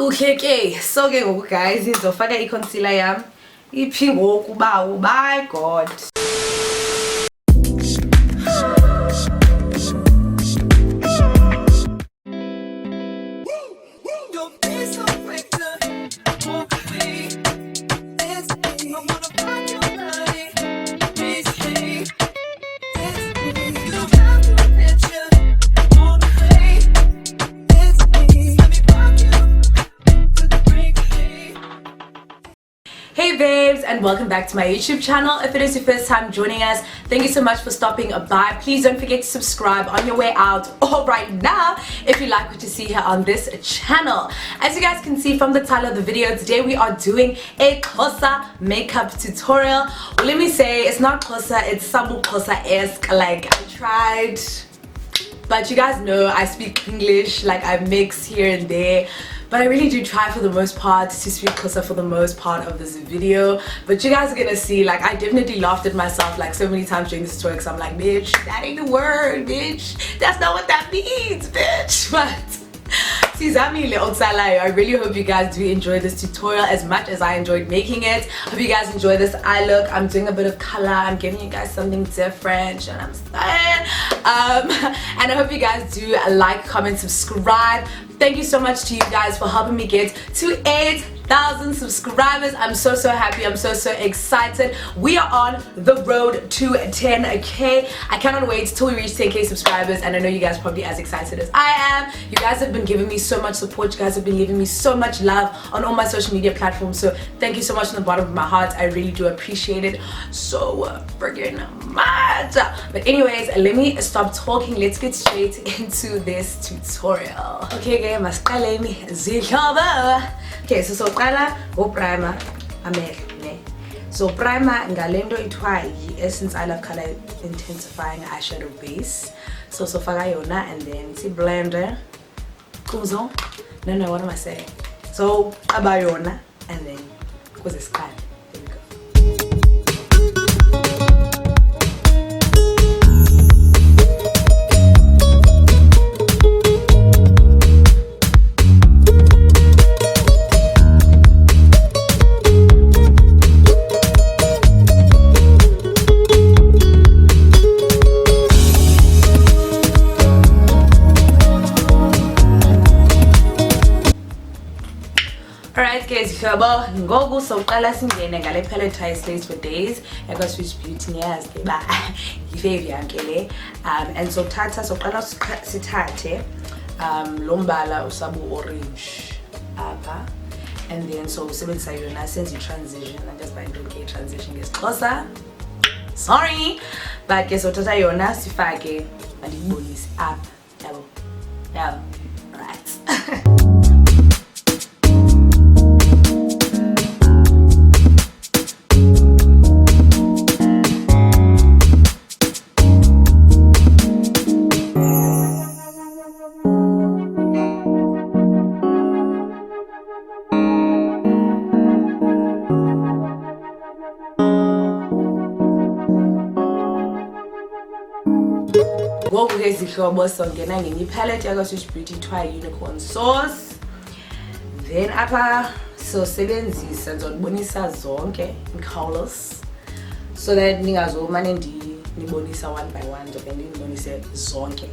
Okay, so ke ngoku guys ngizofaka i-concealer yami iphi ngoku bawo by God. Hey babes, and welcome back to my YouTube channel. If it is your first time joining us, thank you so much for stopping by. Please don't forget to subscribe on your way out or right now if you like what you see here on this channel. As you guys can see from the title of the video, today we are doing a XHOSA makeup tutorial. Well, let me say it's not XHOSA, it's Sabu XHOSA-esque. Like, I tried, but you guys know I speak English, like I mix here and there. But I really do try for the most part to speak XHOSA for the most part of this video. But you guys are gonna see, like, I definitely laughed at myself like so many times during this tutorial because I'm like, bitch, that ain't the word, bitch. That's not what that means, bitch. But I really hope you guys do enjoy this tutorial as much as I enjoyed making it. Hope you guys enjoy this eye look. I'm doing a bit of color. I'm giving you guys something different, and I'm saying. And I hope you guys do like, comment, subscribe. Thank you so much to you guys for helping me get to 8,000 subscribers. I'm so happy. I'm so excited. We are on the road to 10k. I cannot wait till we reach 10k subscribers, and I know you guys are probably as excited as I am. You guys have been giving me so much support. You guys have been giving me so much love on all my social media platforms, so thank you so much from the bottom of my heart. I really do appreciate it so friggin' much. But anyways, let me stop talking. Let's get straight into this tutorial. Okay, mascara zihlobo. Okay, so qala go primer amehlo ne. So primer ngalento ithiwa yi-Essence I Love Color Intensifying Eyeshadow Base. So faka yona, and then si blender kuzo. No, what am I saying? So abayona, and then kuze scan. There we go. Alright guys, ngoku soqala singene ngale palette stays for days. I got SwiitchBeauty niyaz ke ba yifave yami le. And so tata soqala sithathe lombala usabu orange apha, and then so usebenzisa yona senze transition. I just don't get transition ngesixhosa, sorry, but ke so tata yona sifake andibonise apha yabo right. Ngoku ke zihlobo songena ngenye palette yaka SwiitchBeauty ithiwa Unicorn Sauce. Then apha so sebenzisa ngizobonisa zonke colors so that ningazomane nibonisa one by one, njobe nibonise zonke.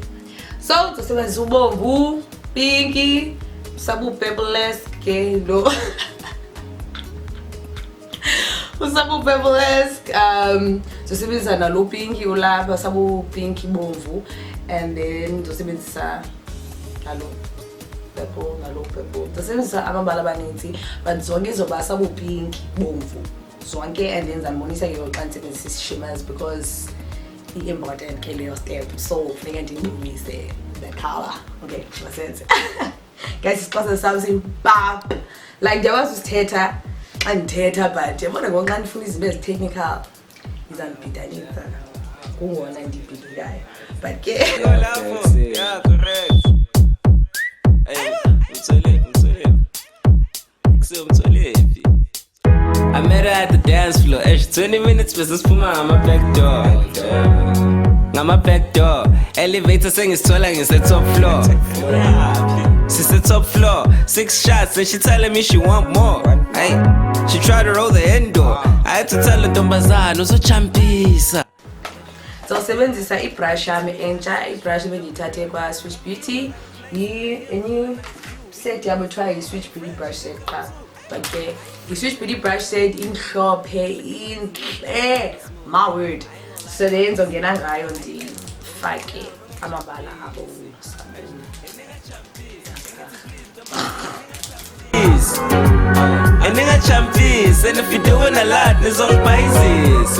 So uzosebenzisa ubomvu, pinky, sabu purple-esque lo. Usabu purple-esque, uzosebenzisa nalo pinky ulapha, sabu pinky bomvu, and then uzosebenzisa nalo purple. Uzosebenzisa amabala abaninzi, but zonke zoba sabu pinky bomvu zonke, and then zanibonisa ke xa nisebenzisa shimmers because i-important ke leyo step, so funeka ndibonise the color. Okay, makes sense. Guys, isixhosa sami simpap, like ndiyakwazi usithetha xa ndithetha, but yabona ngoku xa ndifuna izinto ezi-technical izandibhidanisa kungona ndibhidikayo, but ke I met her at the dance floor. 20 minutes bese siphuma ngama back door. Ngama back door. Elevator sengizithola ngise top floor. it's the top floor. 6 shots and she telling me she want more. Hey, she tried to roll the indoor. I had to tell her Tombazano so champisa. So sebenzisa i-brush yami entsha, i-brush ebengiyithathe kwa SwiitchBeauty. Any set yabo try i-SwiitchBeauty brush set qha. But the SwiitchBeauty brush set imhlophe, inhle, my word. So then ngizongena ngayo ndifake amabala abo. A nigga champies, and if you're doing a lot, there's on Pisces.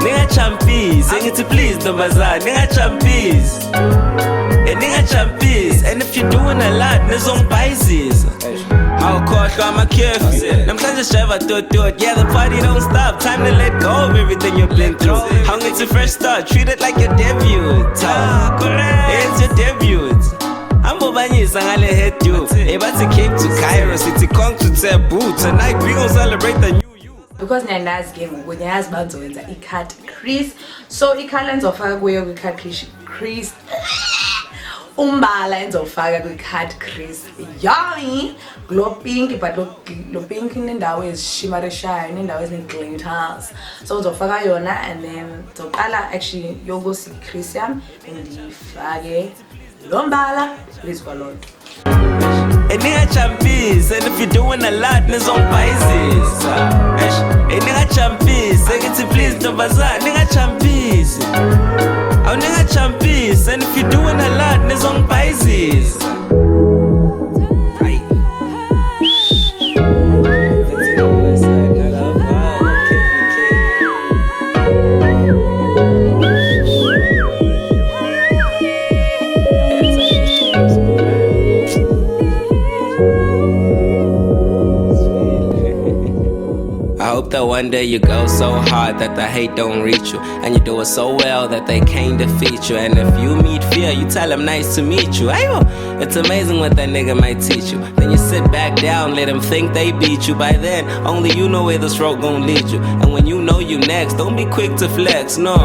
Nigga champies, and it's please, no bazaar, nigga champies. A nigga champies, and if you're doing a lot, there's on Pisces. I'll call I'm a curfew. I'm trying to shove a thought. Yeah, the party don't stop. Time to let go of everything you've been through. Hung it's a fresh start, treat it like your debut. Correct. It's your debut. I'm Bobanyisa ngale hit you. Eba to Cape to Cairo, City Kong to Taboo. Tonight we gon' celebrate the new you. Because ngiyazi game ukuthi ngiyazi bantu wenza i-cut crease. So i-color engizofaka kuyo kwi-cut crease umbala engizofaka kwi-cut crease yami lo pink, but lo pink inendawo ezishimarishayo, inendawo ezine-glitters. So ngizofaka yona and then ngizocala actually yokusi crease yami ngifake lombala lizkwalona. A nigga champies, and if you're doing a lot, there's on Pisces. A nigga champies, say it to please, no bazaar, nigga champies. Oh nigga champies, and if you're doing a lot, there's on Pisces. I hope that one day you go so hard that the hate don't reach you, and you do it so well that they can't defeat you. And if you meet fear, you tell them nice to meet you. Ayo, it's amazing what that nigga might teach you. Then you sit back down, let them think they beat you. By then, only you know where this road gon' lead you. And when you know you next, don't be quick to flex, no.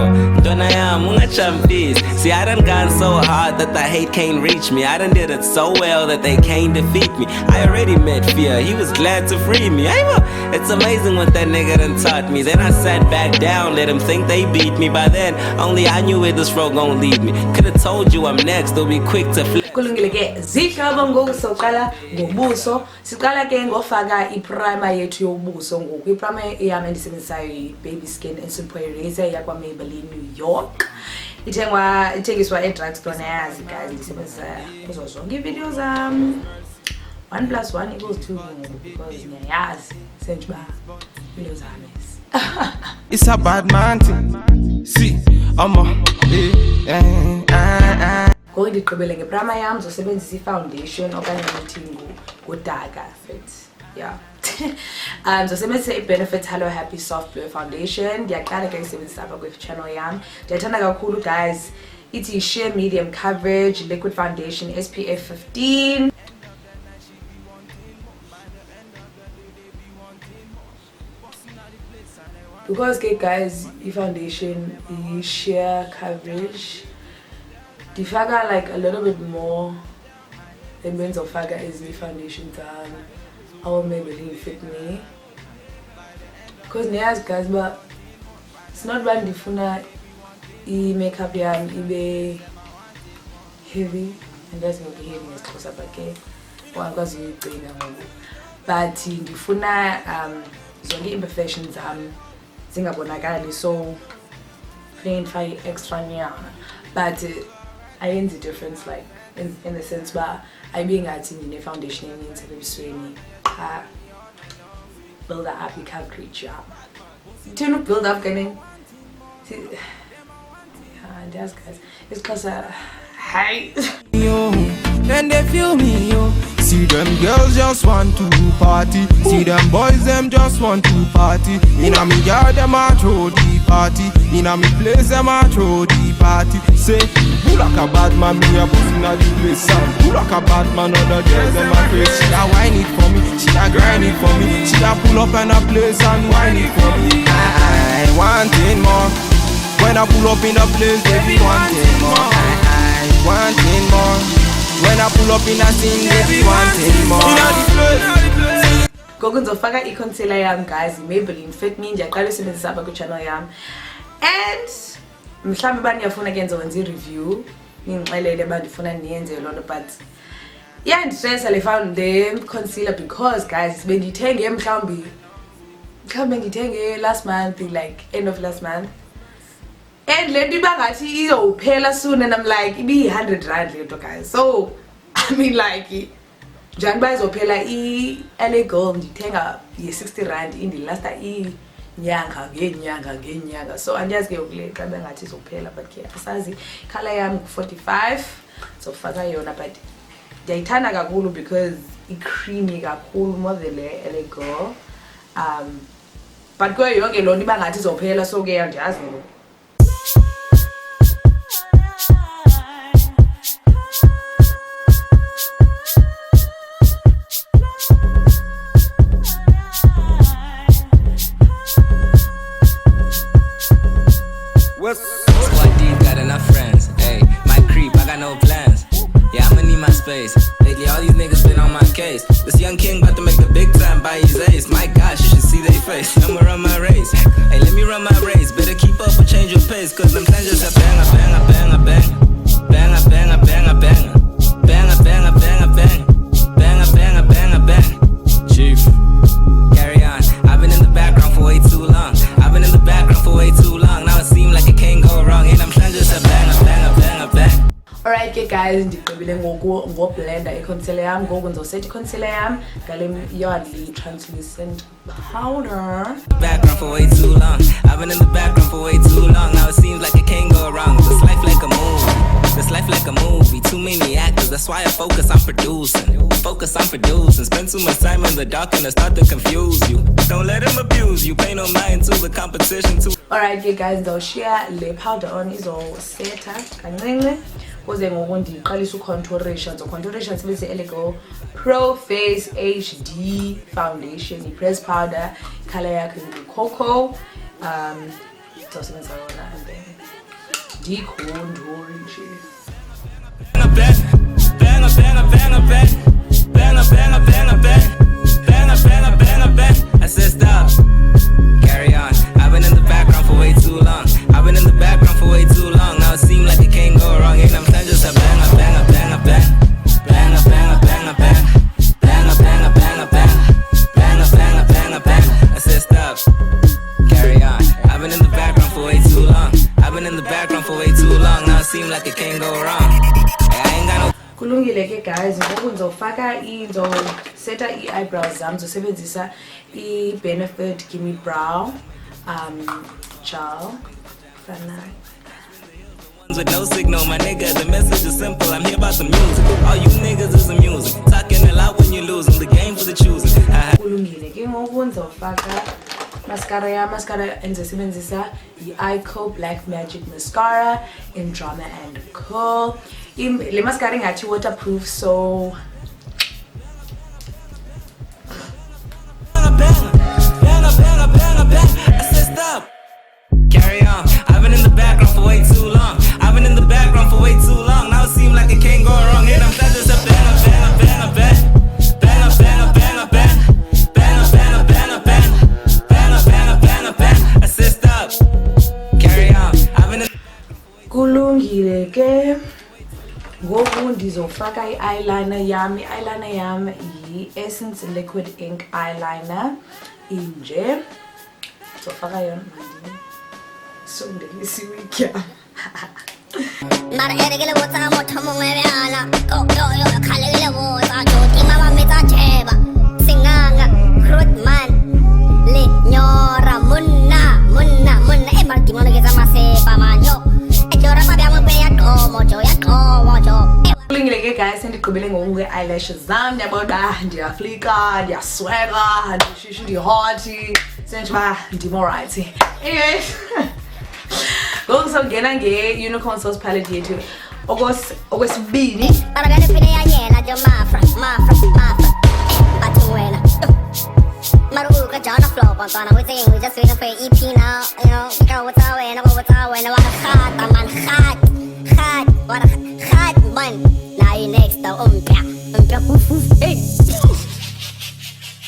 Don't I am unga champies. See, I done gone so hard that the hate can't reach me. I done did it so well that they can't defeat me. I already met fear, he was glad to free me. Ayo, it's amazing what that nigga done taught me. Then I sat back down, let them think they beat me. By then, only I knew where this road gon' lead me. Could've told you I'm next, don't be quick to flex. Kulungile ke zihlobo ngoku soqala ngobuso. Siqala ke ngofaka i-primer yethu yobuso ngoku. I-primer yami endisebenzisayo i-Baby Skin Instant Pore Eraser yakwa Maybelline New York. Ithengiswa e-drugstore yazi guys, ndisebenzisa kuzo zonke i-videos zami. 1 + 1 = 2 because ngiyazi senje ba videos zami. It's a bad man thing. See, I'm a Ngoku ndiqhubele ngeprimer yami zosebenzisa i-foundation okanye ngithi ngudaka fit. Yeah. Zosebenzisa i-Benefit Hello Happy Soft Glow Foundation. Ndiyaqala ke isebenzisa apha kwi-channel yami. Ndiyathanda kakhulu guys. Ithi sheer medium coverage liquid foundation SPF 15. Because guys, the foundation is sheer coverage. The figure like a little bit more than means of figure is the foundation than our Maybelline fit me. Because yes guys, but it's not bad diffuna makeup yam ibe heavy, and that's not heavy as XHOSA okay. One because you but diffuna zonke imperfections zingabonakali so plain fire extra near, but I end the difference like in the sense but I being at in the foundation means to swing build up happy coverage do not build up getting yeah that's guys it's because hi and they feel me yo. See them girls just want to party. See them boys them just want to party. In a me yard them a throw the party. In a me place them a throw the party. Say who like a bad man me a pussy inna the place. Who like a bad man other girls them a crazy. She a whine it for me, she a grind it for me. She a pull up in a place and whine it for me. I wanting more. When I pull up in a place they be wanting more. I wanting more. When I pull up in a scene, they be wanting more. Go ngizofaka i-concealer yam guys, Maybelline Fit Me, ndiyaqala usebenzisa apha kwi-channel yam. And mhlawumbe baniyafuna ke nzenze i-review, ningixelele uba ndifuna niyenze loo nto, but yeah, ndistressa le found the concealer because guys bendiyithenge mhlawumbe ngithenge last month, like end of last month. And le nto iba ngathi izophela soon, and I'm like ibi-100 rand le nto guys. So I mean like njani ba izophela i-LA Girl ndithenga ye-60 rand indilasta inyanga ngenyanga. So andiyazi ke ukule xa bengathi izophela, but ke asazi. Color yam 45 sofaka yona, but ndiyayithanda kakhulu because i-creamy kakhulu more than le LA Girl. But kuyo yonke loo nto iba ngathi izophela, so ke andiyazi ngoku. Squad D's got enough friends. Hey, my creep, I got no plans. Yeah, I'ma need my space. Lately, all these niggas been on my case. This young king about to make the big time by his ace. My gosh, you should see their face. I'ma run my race. Hey, let me run my race. Better keep up or change your pace. Cause them plans just a bang, a bang, a bang, a bang. Bang, a bang, a bang, a bang. Bang, a bang, a bang, a bang. Bang, a bang, a bang, a bang. Chief, carry on. I've been in the background for way too long. I've been in the background for way too long. Now it seems like it can't go wrong. And I'm trying just a bang, a bang, a bang, a bang. Alright ke guys, ndigqibile ngoblender i-concealer yam. Ngoku ndizoset i-concealer yam ngale Yardley translucent powder. Background for way too long. I've been in the background for way too long. Now it seems like it can't go wrong. This life like a movie. This life like a movie. Too many actors. That's why I focus on producing. Focus on producing. Spend too much time in the dark and I start to confuse you. Don't let him abuse you. Pay no mind to the competition too. Alright ke guys, ndawushiya le powder on izosetha kancinci. Kuze ngoku ndiqalisa ucontouration. So contouration sibenzise Eyeko Pro Face HD Foundation, i-press powder, color yakhe ngu-cocoa. Ndizosebenzisa yona and then ndiyikhonduri nje. Bang a bang, bang a bang a bang a bang, bang a bang a bang a bang, bang a bang a bang a bang. I said stop, carry on. I've been in the background for way too long. I've been in the background for way too long. Now it seems like it can't go wrong. And I'm trying just a bang a bang a bang a bang, bang a bang a bang a bang, bang a bang a bang a bang, bang a bang a bang a bang. I said stop, carry on. I've been in the background for way too long. I've been in the background for way too long. Now it seems like it can't go wrong. I ain't got no. Kulungile ke guys, ngoku ndizoseta i-eyebrows zam. Ndizosebenzisa i-Benefit Gimme Brow gel. With no signal, my nigga, the message is simple. I'm here about the music. All you niggas is the music. Talking a lot when you losing. The game for the choosing. Kulungile ke ngoku ndizofaka mascara yam. Mascara endizosebenzisa i-Eyeko Black Magic Mascara in Drama and Curl. Le mascara ingathi waterproof, so I said stop. Carry on. I've been in the background for way too long. I've been in the background for way too long. Now it seems like it can't go wrong. And I'm trying just a bang a bang a bang a bang, bang a bang a bang a bang, bang a bang a bang a bang, bang a bang a bang a bang. I said stop. Carry on. I've been in. kulungile ke ngoku ndizofaka i-eyeliner yam. I-eyeliner yam yi-Essence Liquid Ink Eyeliner inje. Ndizofaka yona manje. So ndelisiwe ityama. Mara eregele wota motho mongwe bjala yo khalegele wota joti mama metsa tsheba singanga Rodman le nyora monna e marti mona ke tsa masepa manyo e jora ba bya mpe ya tomo jo Kulungile ke guys, sendigqibele ngoku nge-eyelashes zam. Ndiyabona ndiyaflika, ndiyaswega, ndishushu, ndihoti, senjengoba ndim-alright. Anyway, ngoku songena nge-Unicorn Sauce Palette yethu okwesibini. Aragale pine ya nyela jo mafra ati wena Maru Kajal flow bantana we just waiting for EP now, you know, girl what's our way, waka khata man khat What a hot man. Now you next to hey.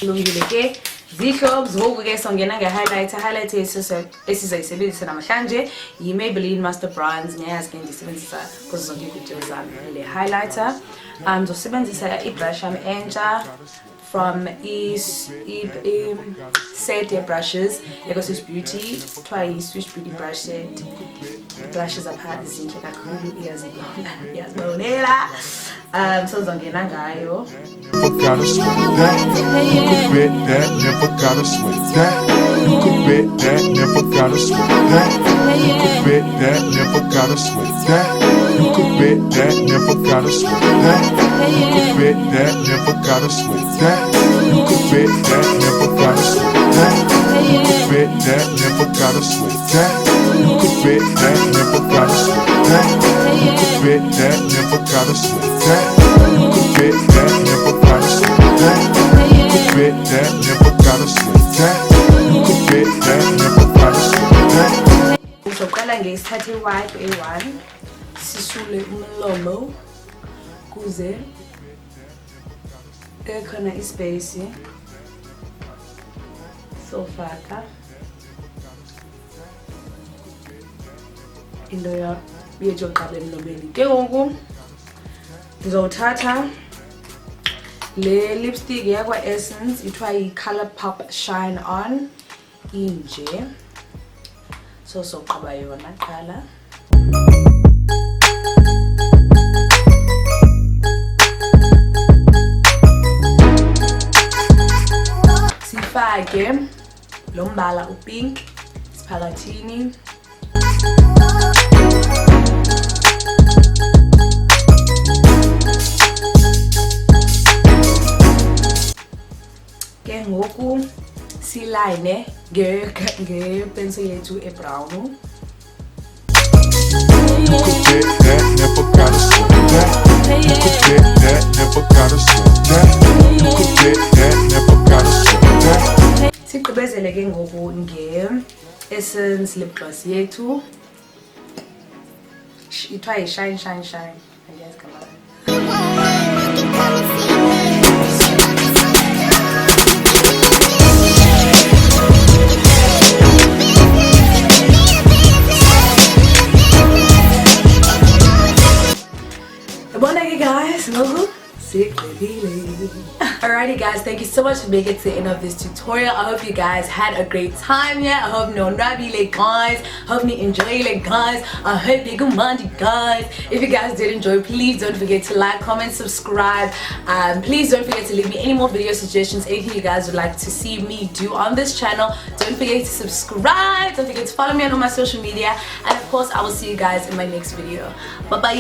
Lungile ke zihlobo ngoku ke songena nge-highlight esizoyisebenzisa namhlanje yi-Maybelline Master Bronze. Ngiyazi ke ndisebenzisa kuzo zonke iividiyo zami le highlighter. Ndizosebenzisa i-brush yami entsha from set ye-brushes SwiitchBeauty kuthiwa yi-SwiitchBeauty brush set. Brushes apha zinhle kakhulu iyazibonela. So ndizongena ngayo. Never gotta sweat that. You could bet that. Never gotta sweat that. You could bet that. Never gotta sweat that. You could bet that. Never gotta sweat that. You could bet that. Never gotta sweat that. You could bet that. Never gotta sweat that. You could bet that. Never gotta sweat that. You could bet that. Never gotta sweat that. You could bet that. Never gotta sweat that. You could bet that. Never gotta sweat that. You could bet that. Never gotta sweat that. You could bet that. Never gotta sweat that. You could bet that. Never gotta sweat that. Uzoqala ngesithathe wipe A1 sisule umlomo kuze ekhona ispace sofaka into yethu yokuqala emlomeni. Ke ngoku ndizothatha le lipstick yakwa Essence ithiwa yi-Colorpop Shine On inje. So soqaba yona qala. Sifake lo mbala upink siphakathini. Ke ngoku siline ngepencil yethu ebrown. You could bet that. Never gotta sweat that. You could bet that. Never gotta sweat that. You could bet that. Never gotta sweat that. Sigqibezele ke ngoku nge-Essence lip gloss yethu ithiwa yi-Shine Shine Shine. Andiyazi kangaka. Guys, alrighty guys, thank you so much for making it to the end of this tutorial. I hope you guys had a great time. Yeah, I hope no nabile guys, hope you enjoy it guys, I hope you good mind guys. If you guys did enjoy, please don't forget to like, comment, subscribe. Please don't forget to leave me any more video suggestions, anything you guys would like to see me do on this channel. Don't forget to subscribe, don't forget to follow me on all my social media, and of course I will see you guys in my next video. Bye bye.